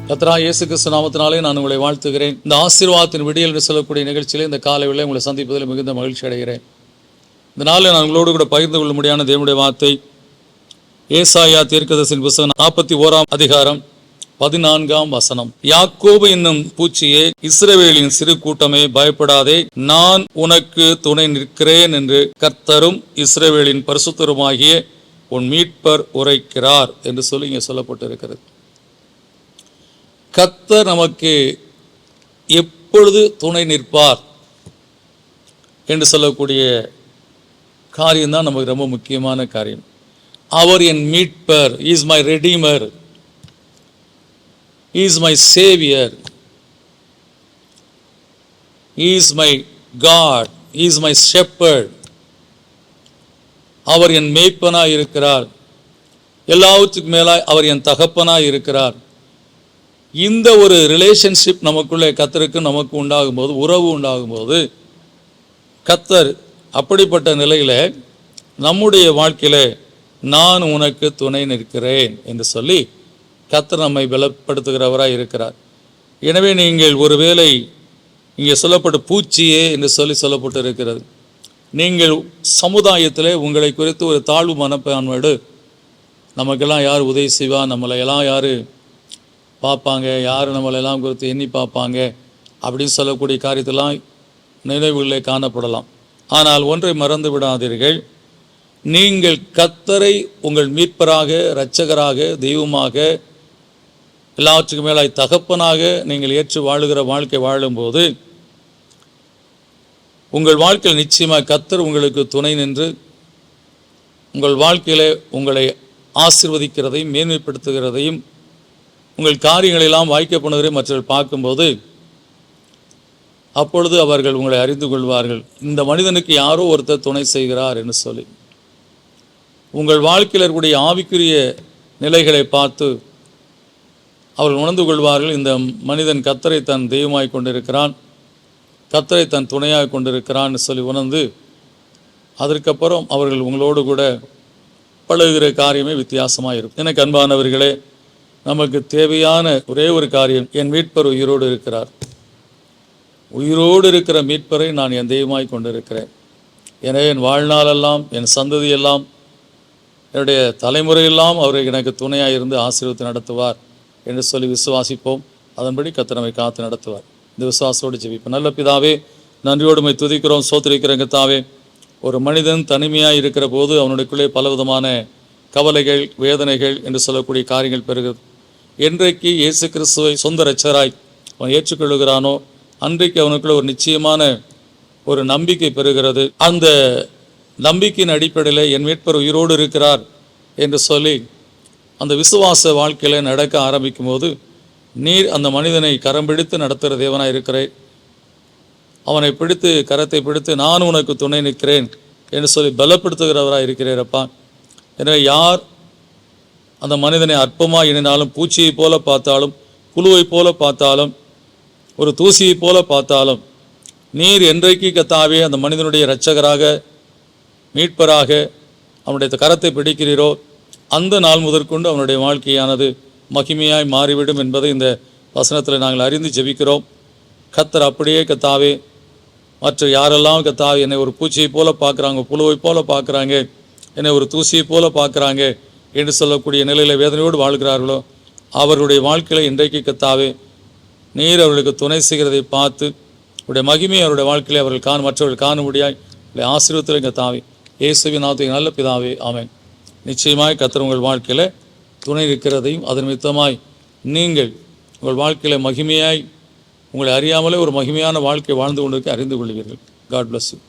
கர்த்தராகிய இயேசு கிறிஸ்து நாமத்தினாலே நான் உங்களை வாழ்த்துகிறேன். இந்த ஆசீர்வாதத்தின் விடியல் என்று சொல்லக்கூடிய நிகழ்ச்சியிலே இந்த காலை வேளையிலே உங்களை சந்திப்பதில் மிகுந்த மகிழ்ச்சி அடைகிறேன். இந்த நாளில் நான் உங்களோடு கூட பகிர்ந்து கொள்ளும்படியான தேவனுடைய வார்த்தை ஏசாயா தீர்க்கதரிசியின் புத்தகம் 41ஆம் அதிகாரம் 14ஆம் வசனம். யாக்கோபு என்னும் பூச்சியே, இஸ்ரவேலின் சிறு கூட்டமே, பயப்படாதே, நான் உனக்கு துணை நிற்கிறேன் என்று கர்த்தரும் இஸ்ரவேலின் பரிசுத்தருமாகிய உன் மீட்பர் உரைக்கிறார் என்று சொல்லி இங்கே சொல்லப்பட்டிருக்கிறது. கர்த்தர் நமக்கு எப்பொழுது துணை நிற்பார் என்று சொல்லக்கூடிய காரியம்தான் நமக்கு ரொம்ப முக்கியமான காரியம். அவர் என் மீட்பர், is my redeemer, is my saviour, is my God, is my shepherd. அவர் என் மேய்ப்பனாய் இருக்கிறார். எல்லாவற்றுக்கு மேலாய் அவர் என் தகப்பனாய் இருக்கிறார். இந்த ஒரு ரிலேஷன்ஷிப் நமக்குள்ளே கர்த்தருக்கு நமக்கு உண்டாகும்போது, உறவு உண்டாகும்போது, கர்த்தர் அப்படிப்பட்ட நிலையில் நம்முடைய வாழ்க்கையில் நான் உனக்கு துணை நிற்கிறேன் என்று சொல்லி கர்த்தர் நம்மை பலப்படுத்துகிறவராய் இருக்கிறார். எனவே நீங்கள் ஒருவேளை இங்கே சொல்லப்பட்ட பூச்சியே என்று சொல்லப்பட்டு இருக்கிறது. நீங்கள் சமுதாயத்தில் உங்களை குறித்து ஒரு தாழ்வு மனப்பான்மையோடு நமக்கெல்லாம் யார் உதவி செய்வா, நம்மளை எல்லாம் யார் பார்ப்பாங்க, யார் நம்மளெல்லாம் குறித்து எண்ணி பார்ப்பாங்க அப்படின்னு சொல்லக்கூடிய காரியத்தெல்லாம் நினைவுகளே காணப்படலாம். ஆனால் ஒன்றை மறந்து விடாதீர்கள், நீங்கள் கர்த்தரை உங்கள் மீட்பராக, இரட்சகராக, தெய்வமாக, எல்லாவற்றுக்கும் மேலாய் தகப்பனாக நீங்கள் ஏற்று வாழுகிற வாழ்க்கை வாழும்போது உங்கள் வாழ்க்கையில் நிச்சயமாக கர்த்தர் உங்களுக்கு துணை நின்று உங்கள் வாழ்க்கையில் உங்களை ஆசீர்வதிக்கிறதையும் மேன்மைப்படுத்துகிறதையும் உங்கள் காரியங்களெல்லாம் வாய்க்கப்படுவதை மற்றவர்கள் பார்க்கும்போது அப்பொழுது அவர்கள் உங்களை அறிந்து கொள்வார்கள், இந்த மனிதனுக்கு யாரோ ஒருத்தர் துணை செய்கிறார் என்று சொல்லி. உங்கள் வாழ்க்கையில் இருக்கக்கூடிய ஆவிக்குரிய நிலைகளை பார்த்து அவர்கள் உணர்ந்து கொள்வார்கள், இந்த மனிதன் கர்த்தரை தன் தெய்வமாய் கொண்டிருக்கிறான், கர்த்தரை தன் துணையாக கொண்டிருக்கிறான்னு சொல்லி உணர்ந்து அதற்கப்புறம் அவர்கள் உங்களோடு கூட பழகுகிற காரியமே வித்தியாசமாக இருக்கும். எனக்கு அன்பானவர்களே, நமக்கு தேவையான ஒரே ஒரு காரியம், என் மீட்பர் உயிரோடு இருக்கிறார். உயிரோடு இருக்கிற மீட்பரை நான் என் தெய்வமாய் கொண்டிருக்கிறேன். எனவே என் வாழ்நாளெல்லாம், என் சந்ததியெல்லாம், என்னுடைய தலைமுறையெல்லாம் அவர் எனக்கு துணையாக இருந்து ஆசீர்வதித்து நடத்துவார் என்று சொல்லி விசுவாசிப்போம். அதன்படி கர்த்தர் நம்மை காத்து நடத்துவார். இந்த விசுவாசோடு ஜெபிப்போம். நல்ல பிதாவே, நன்றியோடுமை துதிக்கிறோம், சோத்திரிக்கிறோம். கர்த்தாவே, ஒரு மனிதன் தனிமையாக இருக்கிற போது அவனுடையக்குள்ளே பலவிதமான கவலைகள், வேதனைகள் என்று சொல்லக்கூடிய காரியங்கள் பெறுகிறது. என்றைக்கு இயேசு கிறிஸ்துவை சொந்த இரட்சகராய் அவன் ஏற்றுக்கொள்கிறானோ அன்றைக்கு அவனுக்குள்ள ஒரு நிச்சயமான ஒரு நம்பிக்கை பெறுகிறது. அந்த நம்பிக்கையின் அடிப்படையில் என் மீட்பர் உயிரோடு இருக்கிறார் என்று சொல்லி அந்த விசுவாச வாழ்க்கையில் நடக்க ஆரம்பிக்கும் போது, நீர் அந்த மனிதனை கரம் பிடித்து நடத்துகிற தேவனாக இருக்கிறேன், அவனை பிடித்து கரத்தை பிடித்து நான் உனக்கு துணை நிற்கிறேன் என்று சொல்லி பலப்படுத்துகிறவராக இருக்கிறேரப்பா. எனவே யார் அந்த மனிதனை அற்பமாக எண்ணினாலும், பூச்சியை போல பார்த்தாலும், புழுவை போல பார்த்தாலும், ஒரு தூசியை போல பார்த்தாலும், நீர் என்றைக்கு கர்த்தாவே அந்த மனிதனுடைய இரட்சகராக, மீட்பராக அவனுடைய கரத்தை பிடிக்கிறீரோ அந்த நாள் முதற்கொண்டு அவனுடைய வாழ்க்கையானது மகிமையாய் மாறிவிடும் என்பதை இந்த வசனத்தில் நாங்கள் அறிந்து ஜெபிக்கிறோம். கர்த்தர் அப்படியே கர்த்தாவே மற்ற யாரெல்லாம் கர்த்தாவே என்னை ஒரு பூச்சியை போல பார்க்குறாங்க, புழுவை போல பார்க்குறாங்க, என்னை ஒரு தூசியை போல பார்க்குறாங்க என்று சொல்லக்கூடிய நிலையில் வேதனையோடு வாழ்கிறார்களோ அவர்களுடைய வாழ்க்கையில் இன்றைக்கு கர்த்தாவே நீர் அவர்களுக்கு துணை செய்கிறதை பார்த்து உடைய மகிமையை அவருடைய வாழ்க்கையில் அவர்கள் மற்றவர்கள் காணும்படியாய் ஆசீர்வதித்து கர்த்தாவே, இயேசுவின் நாமத்தில் நல்ல பிதாவே, ஆமென். நிச்சயமாய் கர்த்தர் உங்கள் வாழ்க்கையில் துணை இருக்கிறதையும் அதன் நிமித்தமாய் நீங்கள் உங்கள் வாழ்க்கையில் மகிமையாய் உங்களை அறியாமலே ஒரு மகிமையான வாழ்க்கை வாழ்ந்து கொண்டிருக்க அறிந்து கொள்வீர்கள். God bless you.